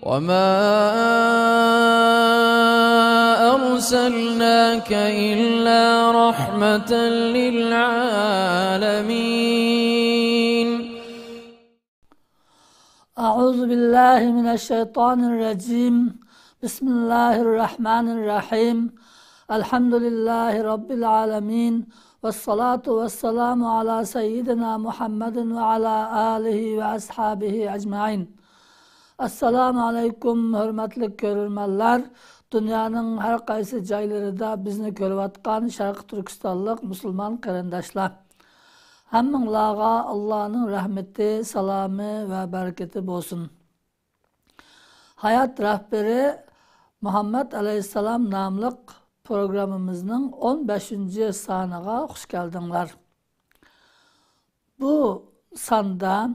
وَمَا أَرْسَلْنَاكَ إِلَّا رَحْمَةً لِلْعَالَمِينَ أعوذ بالله من الشيطان الرجيم بسم الله الرحمن الرحيم الحمد لله رب العالمين والصلاة والسلام على سيدنا محمد وعلى آله وأصحابه أجمعين. Assalamu alaikum hürmetli görürmenler. Dünyanın her kaysi caylarında bizni görüvatkan Şarkı Türkistanlık Müslüman karindaşlar. Hammanlarga Allah'ın rahmeti, salamı ve bereketi bolsun. Hayat Rehberi Muhammed Aleyhisselam namlık programımızın 15. sanıga hoş geldinler. Bu sanda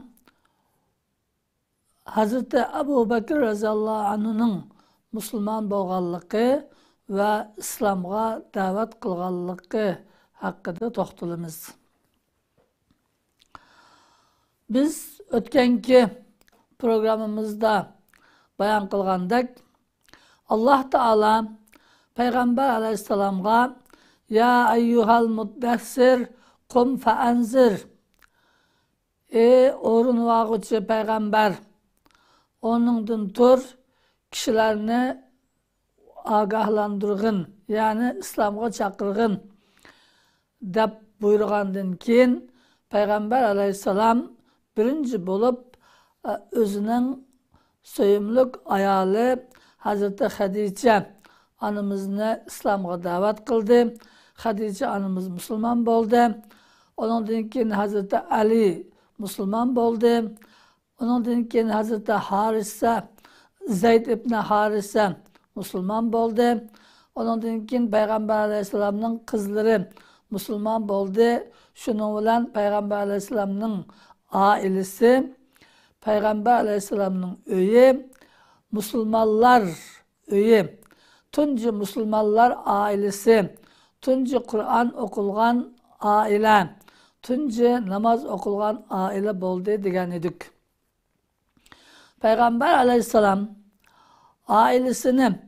Hazreti Ebu Bekir radıyallahu anh'ın Müslüman bolganlığı ve İslam'a davet kılganlığı hakkında toxtalımız. Biz ötkenki programımızda bayan kılgandak Allah Teala Peygamber Aleyhisselam'a ya eyyuhal muddessir kum feenzir ey orun vağıcı Peygamber onundan tur kişilerini agahlandırgın yani İslam'a çakırgın dep buyurgandan keyin Peygamber Aleyhisselam birinci bulup özünün söyümlük ayalı Hazreti Hadice anımızını İslam'a davet kıldı. Hadice anımız Müslüman oldu. Onundan keyin Hazreti Ali Müslüman oldu. Onundan keyin Hazreti Harise, Zeyd ibn Harise Müslüman oldu. Onundan keyin Peygamber Aleyhisselam'ın kızları Müslüman oldu. Şunun bilen Peygamber Aleyhisselam'ın ailesi, Peygamber Aleyhisselam'ın öyü, Müslümanlar öyü, tunci Müslümanlar ailesi, tunci Kur'an okulgan aile, tunci namaz okulgan aile oldu degen edik. Peygamber Aleyhisselam ailesini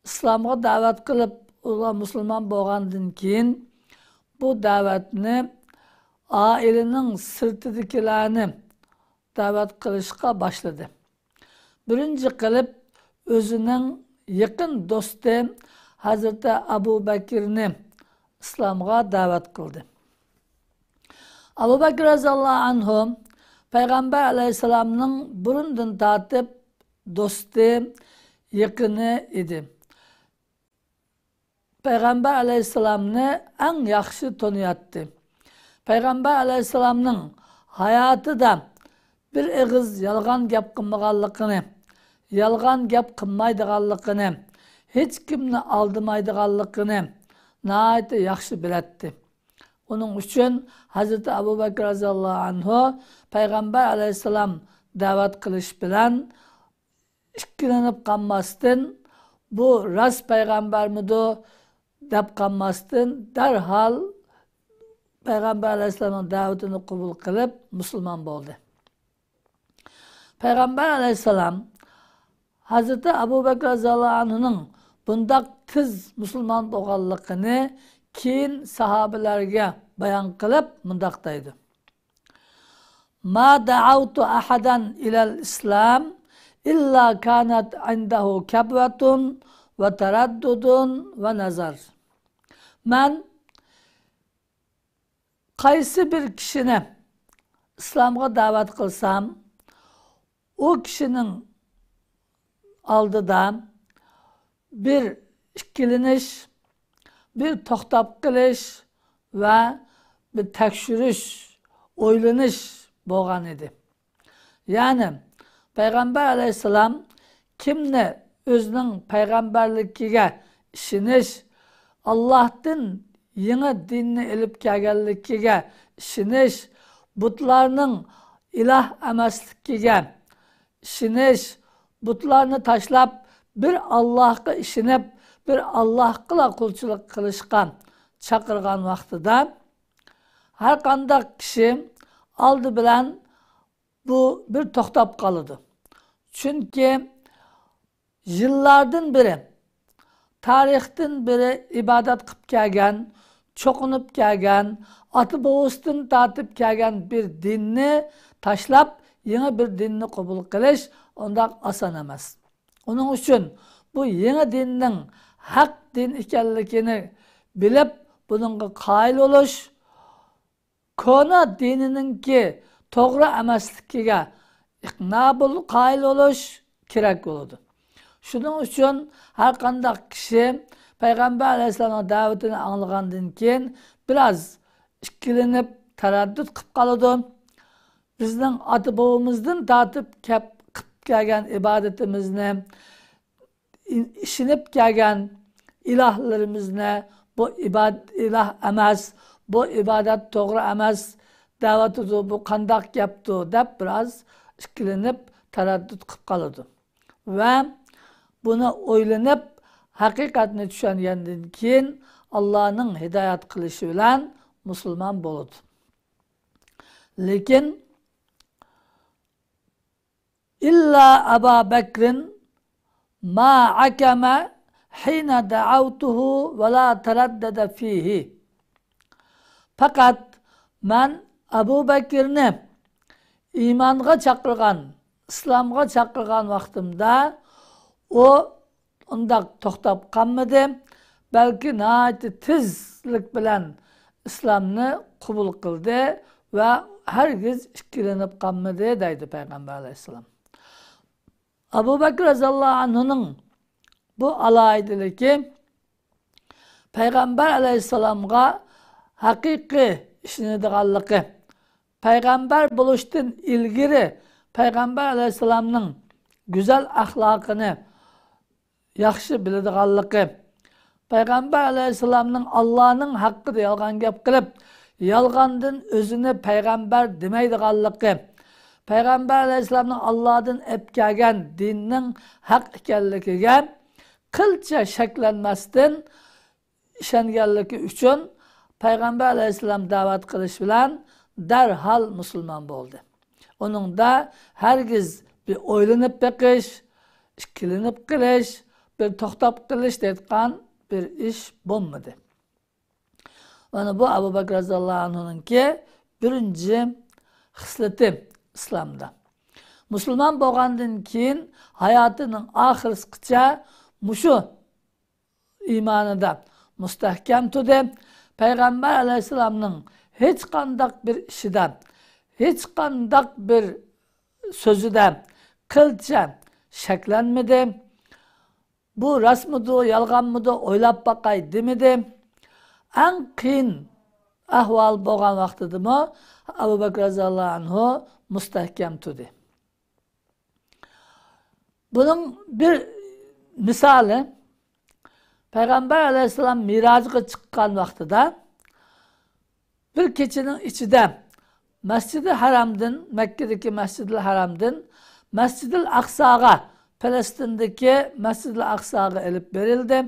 İslam'a davet kılıp ulan Müslüman bolgandan keyin bu davetini ailenin sırtıdakilerini davet kılışka başladı. Birinci kılıp özünün yakın dostu Hazreti Ebu Bekir'ni İslam'a davet kıldı. Ebu Bekir radıyallahu anhu Peygamber Aleyhisselam'ın burundan tatip dostu yakını idi. Peygamber Aleyhisselam'ını en yaxşı tanıyattı. Peygamber Aleyhisselam'ın hayatı da bir ağız yalgan gap kılmaganlıkını, yalgan gap kılmaydıganlıkını, hiç kimni aldımaydıganlıkını nahayet yaxşı biletti. Onun için Hazreti Ebu Bekir radıyallahu anhu Peygamber Aleyhisselam davet kılış bilen işkilenip kalmasın, bu rast peygamber midir dep kalmasın, derhal Peygamber Aleyhisselam'ın davetini kabul kılıp Müslüman oldu. Peygamber Aleyhisselam Hazreti Ebu Bekir radıyallahu anh'ın bundak tez Müslüman bolganlığını keyin sahabelerge bayan kılıp mundaktaydı. Ma da'avtu ahadan ilal İslam illa kanat indahu kabvatun ve teraddudun ve nazar. Ben kaysi bir kişine İslam'a davet kılsam o kişinin aldıda bir işkiliniş, bir toxtap kılış ve bir tekşürüş, oylanış bolgan idi. Yani Peygamber Aleyhisselam kimni özünün peygamberlikiga işiniş, Allah'tan yeni dinini elip kelganligiga işiniş, butlarning ilah emasligiga işiniş, butlarni taşlap bir Allah'a işinip bir Allah'la kulçuluk kılışkan, çakırgan vaxtida her kandak kişi aldı bilen bu bir toxtap kalıdı. Çünkü yıllardan beri, tarixdan beri ibadat qilib kelgan, cho'qinib kelgan, oti bobosidan tortib kelgan bir dinni tashlab, yangi bir dinni qabul qilish undoq oson emas. Onun uchun bu yangi dinning haq din ekanligini bilib, buningga qoyil bo'lish, kona dinininki to'g'ri emasligiga iqna qoyil bo'lish kerak bo'ladi. Shuning uchun har qanday kishi Payg'ambar alayhisolamning da'vatini anglagandan keyin biraz ikkilanib, taraddud qilib qoladi. Bizning ota-bobomizdan tortib qilib kelgan ibodatimizni, ishinib kelgan ilahlarimizni bu ilah emas, bu ibodat to'g'ri emas, da'vatidu bu qandoq gapdi deb biraz ikkilanib, taraddud qilib qoladi. Va buni o'ylanib, haqiqatni tushungandan keyin Allohning hidoyat qilishi bilan musulmon bo'ladi. Lekin illa Abu Bakrin ma akama hina da'awtuhu ve la taraddada fihi. Fakat ben Abu Bakirni imanға chaqirgan, islomga chaqirgan vaqtimda o undaq to'xtab qolmadi, balki nihoyat tezlik bilan islomni qabul qildi va hargiz ikkilanib qolmadi deydi Payg'ambar alayhisalom. Abu Bakr radhiyallohu anhuning bu alayidiligi Payg'ambar alayhisalomga haqiqiy ishonadiganligi, Payg'ambar bo'lishdan ilgari Payg'ambar alayhisalomning go'zal axloqini yaxshi biladiganligi, Payg'ambar alayhisalomning Allohning haqqida yolg'on gap qilib, yolg'ondan o'zini payg'ambar demaydiganligi, Payg'ambar alayhisalomning Allohdan olib kelgan dinning haq ekanligiga qilcha shaklanmasdan ishonganligi uchun Payg'ambar alayhisalom da'vat qilish bilan darhol musulmon bo'ldi. Uningda hargiz bir o'ylanib beqish, ikkilanib qilish, bir to'xtab qilish deyotgan bir ish bo'lmadi. Mana bu Abu Bakr radhiyallohu anhuninki birinchi xislati islomda. Musulmon bo'lgandan keyin hayotining oxirigacha mushu iymonida mustahkam turdi. Payg'ambar alayhisalomning hech qanday bir ishidan, hech qanday bir so'zidan qilcha shaklanmadi. Bu rasmidi, yolg'onmidi o'ylab boqay demadi. Eng qiyin ahvol bo'lgan vaqtidami Abu Bakr radhiyallohu anhu mustahkam turdi. Bunun bir misali Payg'ambar alayhisalom Mirojga chiqqan vaqtida bir kechining ichida Masjid-i Haramdan, Makkadagi Masjid-i Haramdan Masjid-i Aqsoga, Falastindagi Masjid-i Aqsoga elib berildi.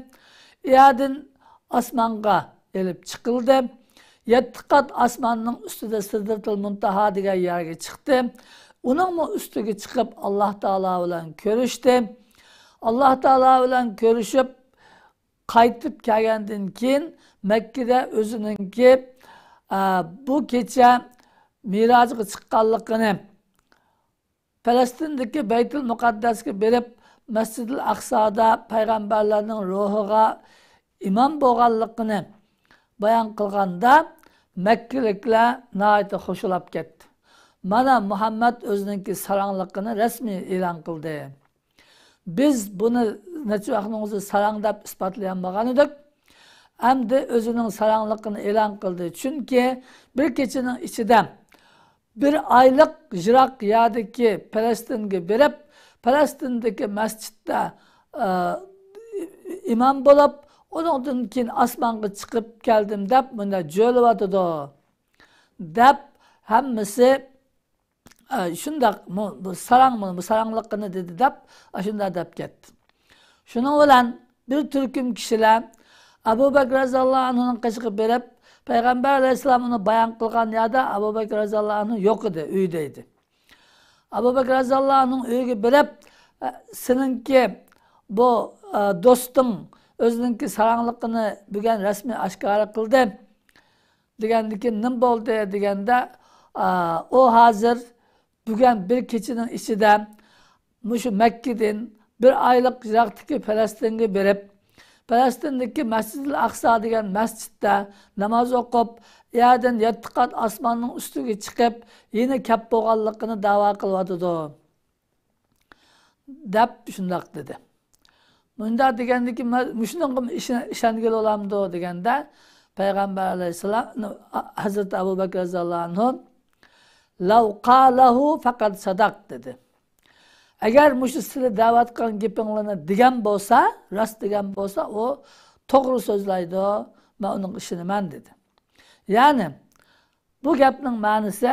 Iyadin osmonga elib chiqildi. 7 qat osmonning ustida Sidratul Muntaha degan yerga chiqdi. Uning ustiga chiqib Alloh taolo bilan ko'rishdi. Alloh taolo bilan ko'rishib qaytib kelgandan keyin Makkada o'zininki bu kecha Mirojga chiqqanligini Falastindagi Baytul Muqaddasga berib Masjid-i Aqsoda payg'ambarlarning ruhiga imom bo'lganligini bayon qilganda Makkaliklar nihoyat xushilab ketdi. Mana Muhammad o'zininki salonligini rasmiy e'lon qildi. Biz buni necha vaqtning o'zi salon deb isbotlagan edik. Endi o'zining salonligini e'lon qildi. Chunki bir kechining ichida bir oylik jiroq yerdagi Falastinga berib, Falastindagi masjidda imom bo'lib, undan keyin osmonga chiqib keldim deb bunda jo'lyotdi deb hammasi shundoq bu salonligini dedi deb shunday deb ketdi. Shuning bilan bir turkum kishilar Abu Bakr radhiyallohu anhuning qishig'i berib, Payg'ambar alayhisalom uni bayon qilgan yerda Abu Bakr radhiyallohu anhu yo'q edi, uyda edi. Abu Bakr radhiyallohu anhuning uyiga berib, seninki bu do'sting o'zininki sarangliqini bugun rasmiy oshkora qildi degandiki nim bo'ldi deganda o hozir bugun bir kechining ichida mushu Makkadan bir oylik yiroqdagi Falastinga berib Falastindagi Masjidul Aqsa degan masjidda namoz o'qib, yerdan 7 qat osmonning ustiga chiqib, yana kap bo'lganligini da'vo qilyotdi. deb shundoq dedi. Bunda degandiki, shunga ishongan olamdi deganda Payg'ambar alayhisalom Hazrat Abu Bakr roziyallohu anhu law qalahu faqat sadaq dedi. Agar mushu sizlar da'vat qilgan gapinglarni degan bo'lsa, rost degan bo'lsa, o to'g'ri so'zlaydi, men uning ishonaman dedi. Ya'ni bu gapning ma'nosi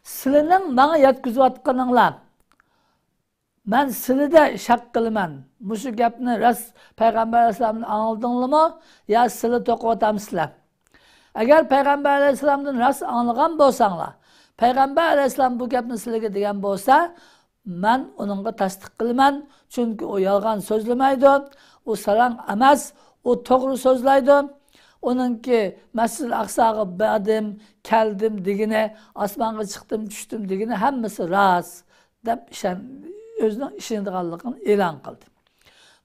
sizlarning menga yetkazayotganinglar men sizlarda shak qilaman. Mushu gapni rost Payg'ambar alayhisalomdan angladinglarmi yo sizlar to'qiyotamisizlar? Agar Payg'ambar alayhisalomdan rost anglagan bo'lsanglar, Payg'ambar alayhisalom bu gapni sizlarga degan bo'lsa, men onunğa tasdiq qilaman, chunki o yolg'on so'zlamaydi, o sarang emas, o to'g'ri so'zlaydi. Onunki Masjidul Aqsaga bordim, keldim degini, osmonga chiqdim, tushdim degini hammasi rost deb o'zining ishonganligini e'lon qildi.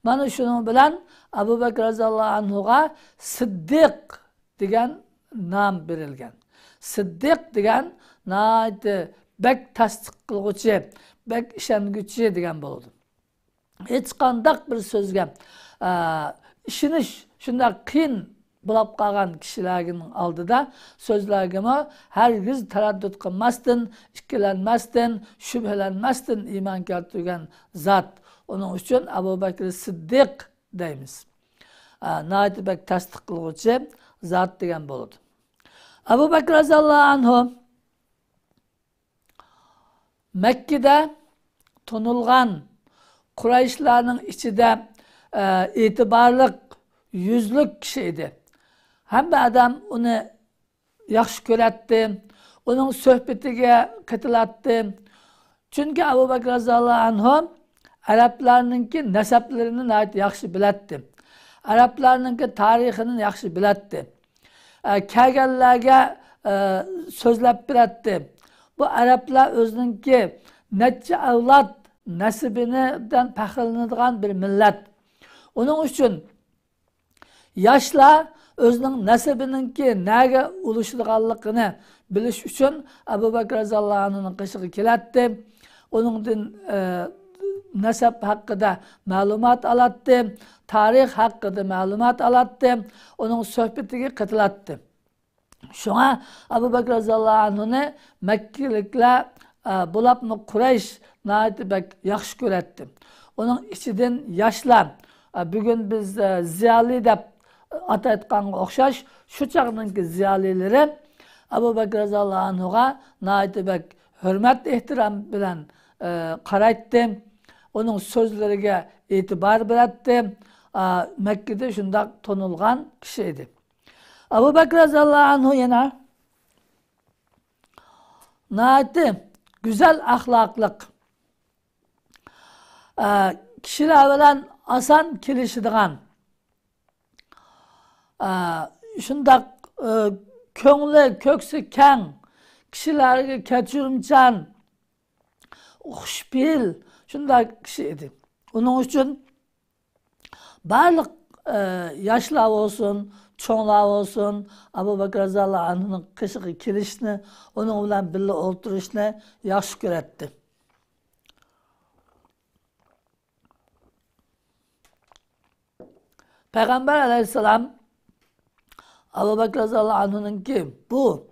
Mana shuning bilan Abu Bakr roziyallohu anhuga Siddiq degan nom berilgan. Siddiq degan nayt bek tasdiq qiluvchi, bek ishonguchi degan bo'ldi. Hech qanday bir so'zga ishonish shunday qiyin bo'lib qolgan kishilarning oldida so'zlarga hargiz taraddud qilmasdan, ikkilanmasdan, shubhalanmasdan iymon keltirgan zot. Onun uchun Abu Bakr Siddiq deymiz. Nayt bek tasdiq qiluvchi zot degan bo'ldi. Abu Bakr roziyallohu anhu Mekke'de tonulgan Kureyşlerinin içinde itibarlık, yüzlük kişiydi. Hem de adam onu yaxşı göretti, onun sohbetiga katılattı. Çünkü Abu Bakr roziyallohu anhu Araplarınki neseplerini yaxşı biletti. Araplarınki tarixini yaxşı biletti. Kelgenlerge sözlep biletti. Bu Araplar özününki neçe avlat nasibinidan faxrlanadigan bir millet. Onun için yaşlar özünün nasibininki nega uluşadiganligini bilish uchun Abu Bakr roziyallohu anhuning qishig'i kelatdi. Oningdan nasab haqida ma'lumot olatdi, tarix haqida ma'lumot olatdi, uning suhbatiga qatilatdi. Şuna Abu Bakr roziyallohu anhuni Makkaliklar bulapni Quraysh nayt bek yaxshi ko'ratdi. Uning ichidan yoshlar bugun biz ziyoli deb atayotganga o'xshash shu chaqninki ziyolilari Abu Bakr roziyallohu anhuga nayt bek hurmat ehtirom bilan qaraydi. Uning so'zlariga e'tibor beratdi. Makkada shundoq tonilgan kishi edi. Abu Bakr roziyallohu anhu yana nayt güzel ahlaklık kişiler bilan asan kelishadigan shundoq ko'ngli ko'ksi keng kishilarga kechirimchan xushfe'l shunday kishi edi. Uning uchun barliq yoshlar olsun, çoğlar olsun, Abu Bakr roziyallohu anhuning qishig'i kelishni, uning bilan birga o'tirishni yaxshi ko'ratdi. Payg'ambar alayhissalom Abu Bakr roziyallohu anhuningki bu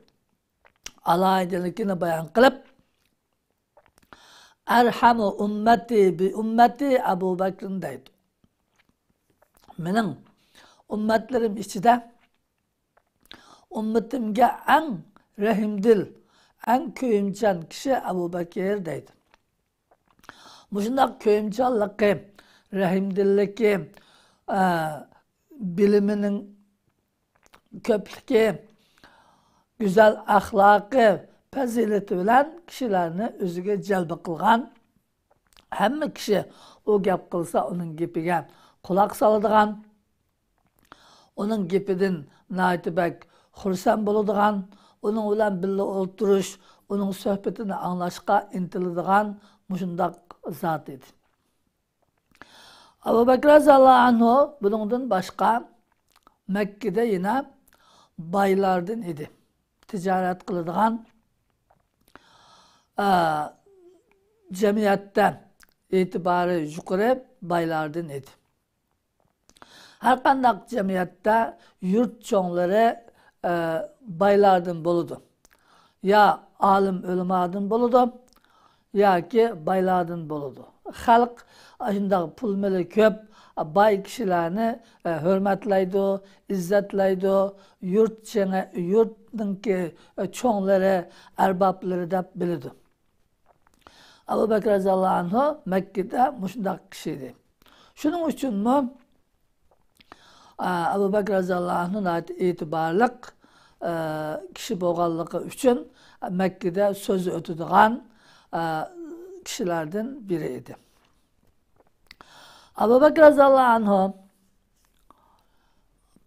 alaydiligini bayon qilib, Erhamu ummati bi ummati Abu Bakr deydi. Mening ummatlarim ichida ummatimga eng rahimdil, eng ko'yimchan kishi Abu Bakr deydi. Mushundaq ko'yimchanligi, rahimdilligi, bilimining ko'pligi, güzel ahlakı, fazileti bilan kishilarni o'ziga jalb qilgan hamma kishi o gap qilsa uning gapiga quloq soladigan, uning gapidan naytibak xursand bo'ladigan, uning bilan birga o'tirish, uning suhbatini anglashga intiladigan mushundaq zot edi. Abu Bakr radhiyallohu anhu buningdan boshqa Makkada yana baylardan edi. Ticaret qiladigan jamiyatda e'tibori yuqori baylardan edi. Har qanday jamiyatda yurt cho'nglari baylardan bo'ladi. Ya alim ulamadan bo'ladi, yoki baylardan bo'ladi. Xalq shunday pul mili ko'p bay kishilarni hurmatlaydi, izzatlaydi, yurtninki cho'nglari, arboblari deb biladi. Abu Bakr radhiyallohu anhu Makkada mushundaq kishi edi. Shuning uchunmi Abu Bakr radhiyallohu anhu e'tiborli kishi bo'lganligi uchun Makkada so'z o'tadigan kishilardan biri edi. Abu Bakr radhiyallohu anhu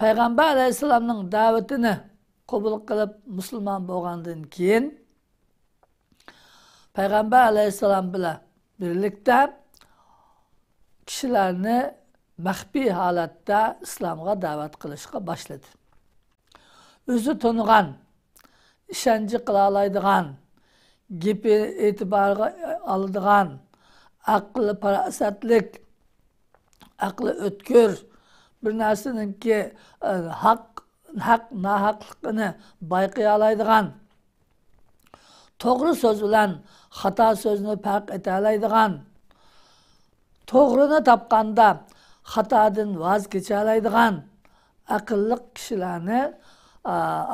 Payg'ambar alayhisolamning da'vatini qabul qilib musulmon bo'lgandan keyin Payg'ambar alayhisolam bilan birlikda kishilarni maxfiy holatda islomga da'vat qilishga boshladi. O'zi tonigan, ishonchi qila oladigan, gapi e'tiborga oladigan, aqli farosatlik, aqli o'tkir bir narsaninki haq nohaqligini bayqay oladigan, to'g'ri so'z bilan xato so'zni farq eta oladigan, to'g'rini topganda xatodan voz kecha oladigan aqlli kishilarni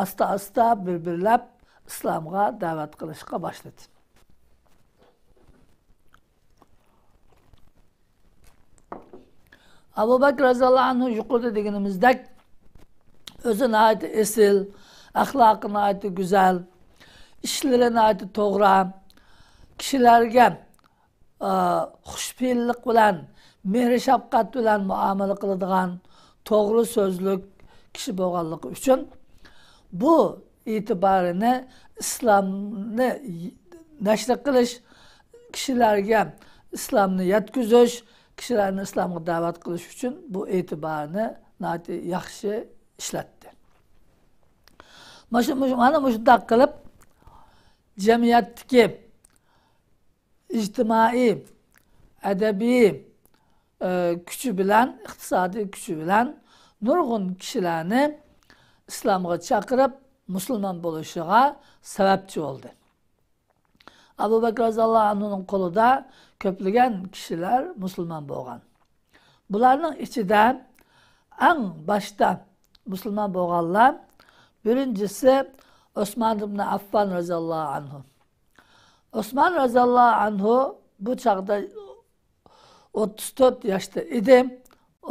asta-asta bir-birlab islomga da'vat qilishga boshladi. Abu Bakr radhiyallohu anhu yuqorida deganimizdek o'zini aytib esil, axloqini aytib go'zal, ishlarini aytib to'g'ri, kishilarga xushfe'llik bilan, mehr shafqat bilan muomala qiladigan to'g'ri so'zlik kishi bo'lganligi uchun bu e'tiborini islomni nashr qilish, kishilarga islomni yetkazish, kishilarni islomga da'vat qilish uchun bu e'tiborni yaxshi ishlatdi. Mana shunday qilib jamiyatdagi ijtimoiy, adabiy kuchi bilan, iqtisodiy kuchi bilan nurg'un kishilarni islomga chaqirib musulmon bo'lishiga sababchi bo'ldi. Abu Bakr radhiyallohu anhuning qo'lida ko'plagan kishilar musulmon bo'lgan. Bularning ichida eng boshda musulmon bo'lganlar birinchisi Osman ibn Affan radhiyallohu anhu. Osman radhiyallohu anhu bu chaqda 34 yoshda edi.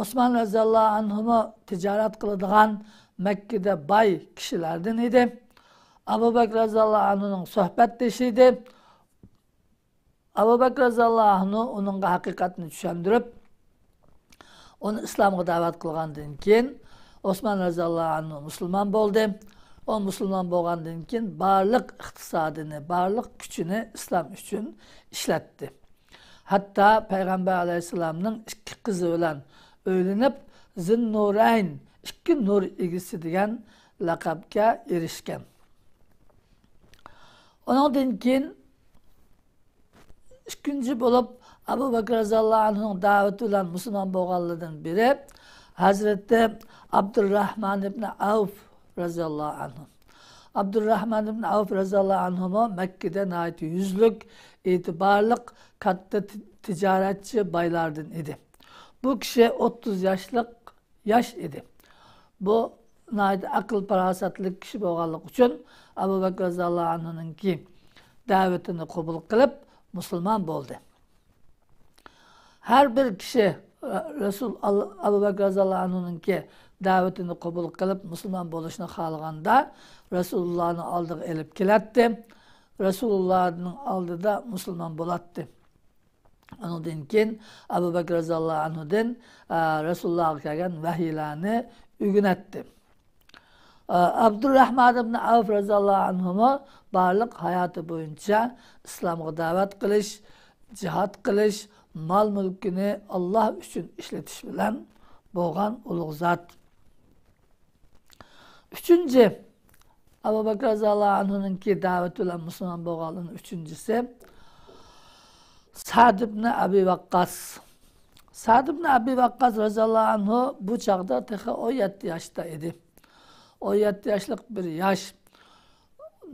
Osman radhiyallohu anhu tijorat qiladigan Makkada boy kishilardan edi. Abu Bakr radhiyallohu anhuning suhbatdoshi edi. Abu Bakr radhiyallohu anhu uningga haqiqatni tushuntirib, uni islomga da'vat qilgandan keyin Osman radhiyallohu anhu musulmon bo'ldi. O musulmon bo'lgandan keyin barliq iqtisodini, barliq kuchini islom uchun ishlatdi. Hatta Payg'ambar alayhisolamning ikki qizi bilan o'ylanib, Zinnurayn, ikki nur egisi degan laqabga erishgan. Ondan keyin ikkinchi bo'lib Abu Bakr radhiyallohu anhuning da'vati bilan musulmon bo'lganlardan biri Hazrati Abdurrahman ibn Avf radhiyallohu anhu. Abdurrahman ibn Avf radhiyallohu anhu Makkada nayt yüzlük, e'tiborli, katta tijoratchi baylardan edi. Bu kishi 30 yosh edi. Bu nayt aql farosatli kishi bo'lganligi uchun Abu Bakr radhiyallohu anhuninki da'vatini qabul qilib musulmon bo'ldi. Har bir kishi Rasul Abu Bakr radhiyallohu anhuninki da'vatini qabul qilib musulmon bo'lishni xohlaganda Rasulullohning oldiga elib keladi. Rasulullohning oldida musulmon bo'ladi. Ondan keyin Abu Bakr radhiyallohu anhudan Rasulullohga kelgan vahiylarni o'rganatdi. Abdurrahman ibn Avf radhiyallohu anhu barliq hayoti bo'yicha islomga da'vat qilish, jihad qilish, mol mulkini Alloh uchun ishlatish bilan bo'lgan ulug' zot. Üçüncü, Abu Bakr radhiyallohu anhu'nunki davet bilan musulmon bo'lganning üçüncüsü Sa'd ibn Abi Waqqas. Sa'd ibn Abi Waqqas radhiyallohu anhu bu çağda 17 yaşta idi. 17 yaşlık bir yaş.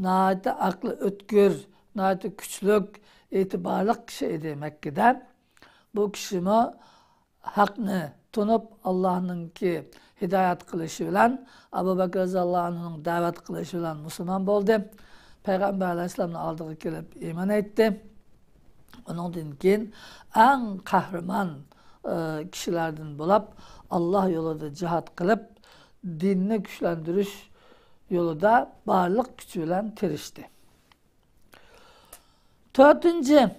Nəhayət aklı ötkür, nəhayət küçlük, itibarlı kişi idi Mekke'de. Bu kişimi hakkını tutup Allah'ın ki hidayet kılışı bilen Abu Bakr radhiyallohu anhu'nun davet kılışı bilen Müslüman oldu. Peygamber aleyhisselam'ın aldığı gelip iman etti. Ondan keyin en kahraman kişilerden bulup Allah yolunda cihat kılıp dinini güçlendiriş yolunda barlık gücüyle tirişti. Dördüncü,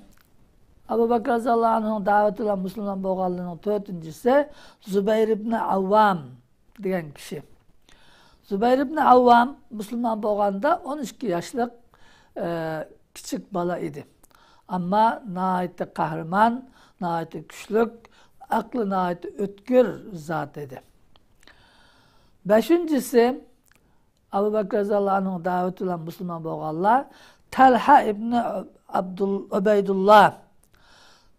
Abu Bakr radhiyallohu anhu'nun davetiyle Müslüman bo'lganligining dördüncüsü Zübeyir ibn Avvam degan kişi. Zübeyir ibn Avvam Müslüman bo'lganda 12 yaşlık küçük bala idi. Ama nəhayət kahraman, nəhayət güçlük, aklı nəhayət ötkür zat idi. Beşincisi, Abu Bakr radhiyallohu anhu'nun davetiyle Müslüman bo'lganlar Talha ibn Ubeydullah.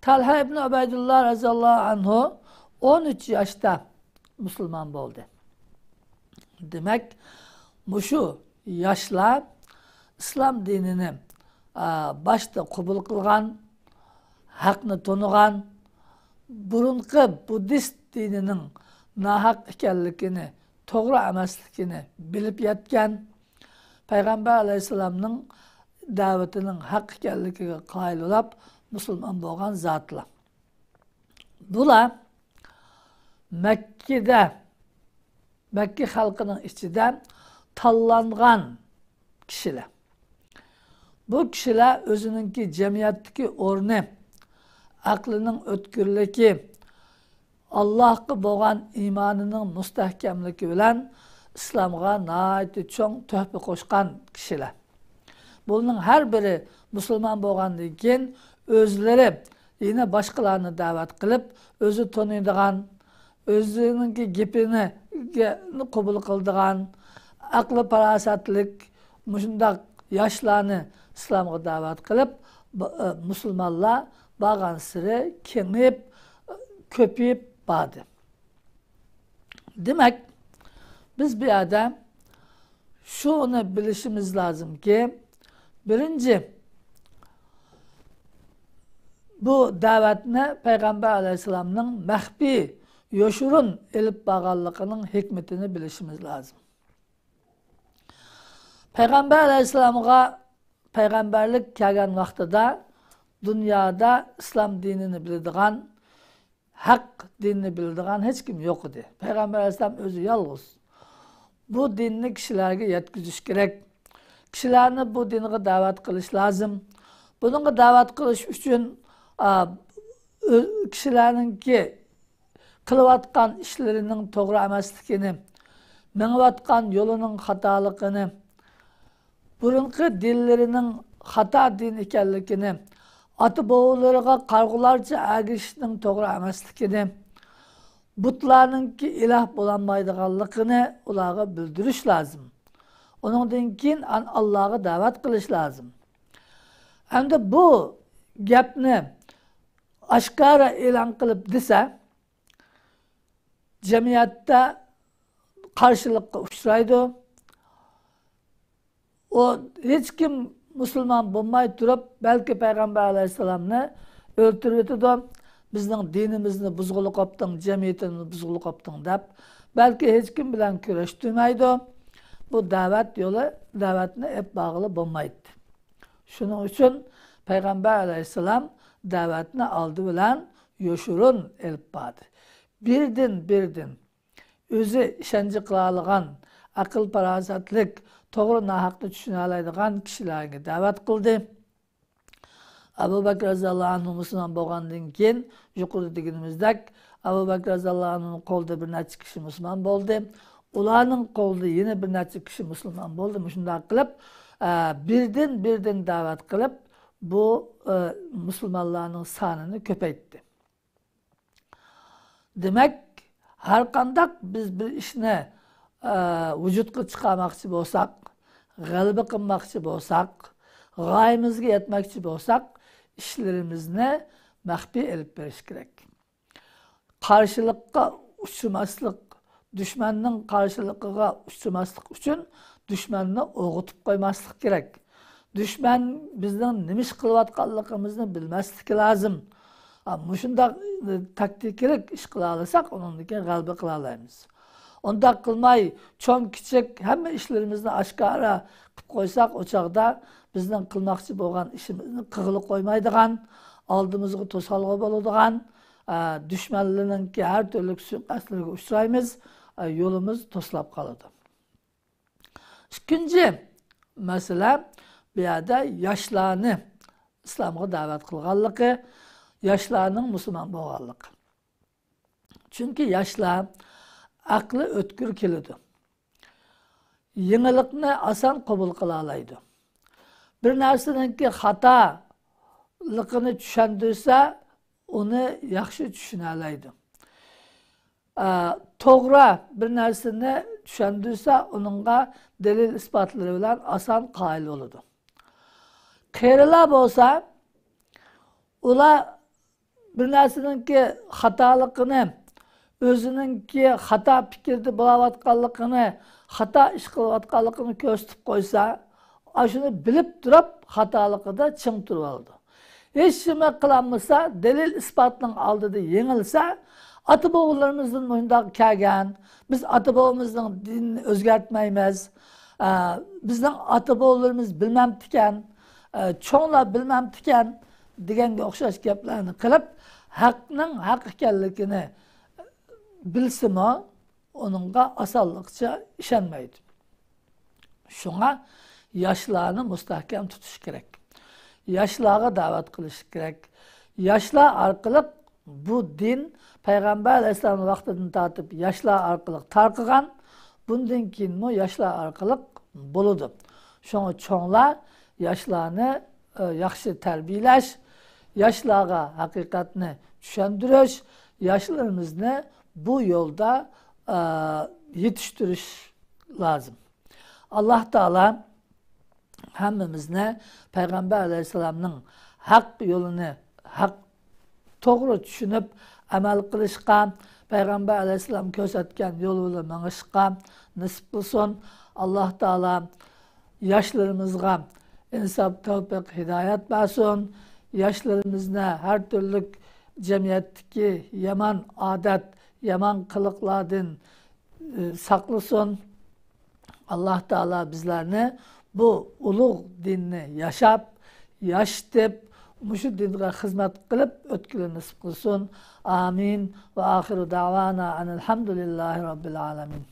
Talha ibn Ubeydullah radhiyallohu anhu 13 yaşta Müslüman oldu. Demek şu yaşlar İslam dinini başta kabul kılgan, hakkını tanıgan, burunqi Budist dininin nahaq ekanligini, to'g'ri emasligini bilib yetgan, Peygamber aleyhisselam'ның davetinin haq ekanligiga qoyil bo'lib Müslüman bo'lgan zotlar. Bular Mekke halkının içinden tanlangan kişiler. Bu kişiler özününki cemiyetteki ornu, aklının ötkürlüğü, Allah'a bo'lgan imanının mustahkamligi bilan İslam'a nəhayət çoğ töhfə qoşqan kişiler. Bunun her biri Müslüman bo'lgandan keyin özleri yine başkalarını davet kılıp, özü tanıydıgan, özününki gepini kabul kıldıgan, aklı parasatlık, müşündak yaşlarını İslam'a davet kılıp, Müslümanlar bağın sıra kemip, köpüyüp bağdı. Demek, biz bir adam şunu bilişimiz lazım ki, birinci, bu davetini Peygamber aleyhisselam'ның mahfi, yoşurun elip bağlılığının hikmetini bilişimiz lazım. Peygamber aleyhisselam'a peygamberlik kelgan vaxtida dünyada İslam dinini bildiğen, hak dinini bildiğen hiç kim yok idi. Peygamber aleyhisselam özü yalnız. Bu dinni kişilerge yetkizüş gerek. Kişilerini bu dinine davet kılış lazım. Bununla davet kılış için kişilerinki kılıvatkan işlerinin doğru emasligini, meňivatkan yolunun hatalıkını, burunqi dillerinin hata din ekanligini, atı boğularına qarğularca agishning doğru emasligini, butlarınki ilah bolanmaydiganligini ularga bildiriş lazım. Onundan keyin Allah'a davet kılış lazım. Hem de bu gapni aşkara e'lon qilib desa, jamiyatda qarshilikqa uchraydi. O hech kim Müslüman bo'lmay turib, balki Peygamber aleyhisselamni o'ltirib o'tadi, bizning dinimizni buzg'uluq qopding, jamiyatimizni buzg'uluq qopding deb, balki hech kim bilan kurashtirmaydi. Bu davet yolu, davetni hep bağlı bo'lmaydi. Şunun için Peygamber aleyhisselam davetini aldı bilen yoşurun elip bağdı. Birdin özü işenci kılalıgan, akıl parasatlık, doğru nahaklı düşünalaydıgan kişilerine davet kıldı. Abu Bakr radhiyallohu anhu musulmon bo'lgandan keyin yuqorida deganimizdek Abu Bakr radhiyallohu anhuning qo'lida bir necha kishi musulmon bo'ldi. Ularning qo'lida yana bir necha kishi musulmon bo'ldi. Shunday qilib birdan da'vat qilib bu musulmonlarning sonini ko'paytdi. Demak, har qanday biz bir ishni vujudga chiqarmoqchi bo'lsak, g'alaba qilmoqchi bo'lsak, g'oyamizga yetmoqchi bo'lsak, ishlarimizni maxfiy olib berish kerak. Qarshilikqa uchramaslik, dushmanning qarshiligiga uchramaslik uchun dushmanni o'g'itib qo'ymaslik kerak. Dushman bizning nima ish qilayotganligimizni bilmasligi lozim. Shunday taktikalik ish qila olsak, undan keyin g'alaba qila olamiz. Unda qilmay, cho'ng kichik hamma ishlarimizni oshkora qilib qo'ysak, o chaqda bizning qilmoqchi bo'lgan ishimizni qig'ilib qo'ymaydigan, oldimizga to'salg'i bo'ladigan, dushmanlarning har turli suiqasdlarga uchraymiz, yo'limiz to'slab qoladi. Ikkinchi masala bu yerda yoshlarni islomga da'vat qilganligi, yoshlarning musulmon bo'lganligi. Chunki yoshlar aqli o'tkir keladi. Yangilikni oson qabul qila oladi. Bir narsaningki xatoligini tushundirsa, uni yaxshi tushuna oladi. To'g'ri bir narsani tushundirsa, uningga dalil isbotlari bilan oson qoyil bo'ladi. Qarilar bo'lsa, ular bir narsaningki xatoligini, o'zininki xato fikrda bo'layotganligini, xato ish qilayotganligini ko'rsatib qo'ysa, shuni bilib turib xatoligida ching turib oldi. Hech nima qilolmasa, dalil isbotning oldida yengilsa, ota-bobolarimizdan bundoq kelgan, biz ota-bobolamizning dinini o'zgartmaymiz. Bizning ota-bobolarimiz bilmamdikan, cho'nglar bilmamdikan deganga o'xshash gaplarni qilib, haqning haq ekanligini bilsimi, onunga osonlikcha ishonmaydi. Shunga yoshlarni mustahkam tutish kerak. Yoshlarga da'vat qilish kerak. Yoshlar orqali bu din Payg'ambar alayhisolamning vaqtidan tortib yoshlar orqali tarqagan, bundan keyin yoshlar orqali bo'ladi. Shunga cho'nglar yoshlarni yaxshi tarbiyalash, yoshlarga haqiqatni tushuntirish, yoshlarimizni bu yo'lda yetiştirish lazım. Allah Teala hammamizni Payg'ambar alayhisolamning haq yo'lini to'g'ri tushunib amal qilishga, Payg'ambar alayhisolam ko'rsatgan yo'l bilan mangishga nasib qilsin. Alloh taolo yoshlarimizga insof, tavfiq, hidoyat bersin. Yoshlarimizni har turli jamiyatdagi yomon odat, yomon qiliqlardan saqlasin. Alloh taolo bizlarni bu ulug' dinni yashab, yashitib, mushu dinga xizmat qilib o'tkilni nasib qilsin. Amin. Va oxiru da'vana alhamdulillahi robbil alamin.